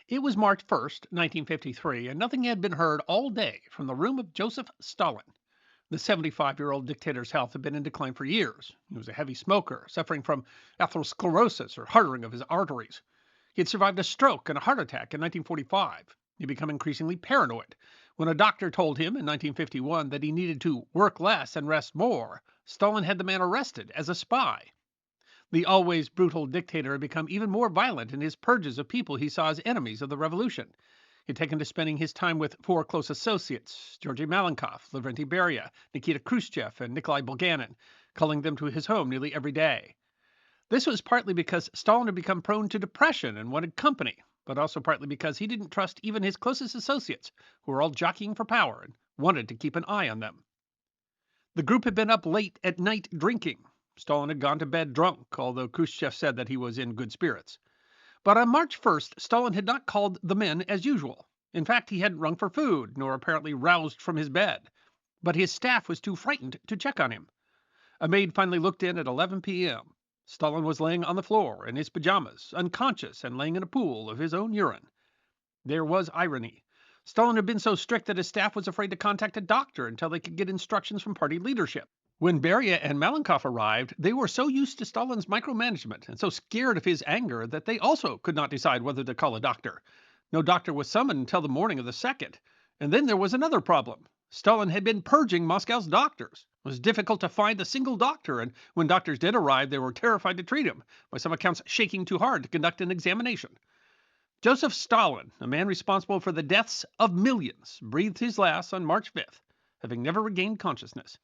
It was March 1st, 1953, and nothing had been heard all day from the room of Joseph Stalin. The 75-year-old dictator's health had been in decline for years. He was a heavy smoker, suffering from atherosclerosis or hardening of his arteries. He had survived a stroke and a heart attack in 1945. He'd become increasingly paranoid. When a doctor told him in 1951 that he needed to work less and rest more, Stalin had the man arrested as a spy. The always brutal dictator had become even more violent in his purges of people he saw as enemies of the revolution. He'd taken to spending his time with four close associates, Georgy Malenkov, Lavrenti Beria, Nikita Khrushchev, and Nikolai Bulganin, calling them to his home nearly every day. This was partly because Stalin had become prone to depression and wanted company, but also partly because he didn't trust even his closest associates, who were all jockeying for power and wanted to keep an eye on them. The group had been up late at night drinking. Stalin had gone to bed drunk, although Khrushchev said that he was in good spirits. But on March 1st, Stalin had not called the men as usual. In fact, he hadn't rung for food, nor apparently roused from his bed. But his staff was too frightened to check on him. A maid finally looked in at 11 p.m. Stalin was laying on the floor in his pajamas, unconscious and laying in a pool of his own urine. There was irony. Stalin had been so strict that his staff was afraid to contact a doctor until they could get instructions from party leadership. When Beria and Malenkov arrived, they were so used to Stalin's micromanagement and so scared of his anger that they also could not decide whether to call a doctor. No doctor was summoned until the morning of the 2nd. And then there was another problem. Stalin had been purging Moscow's doctors. It was difficult to find a single doctor, and when doctors did arrive, they were terrified to treat him, by some accounts shaking too hard to conduct an examination. Joseph Stalin, a man responsible for the deaths of millions, breathed his last on March 5th, having never regained consciousness.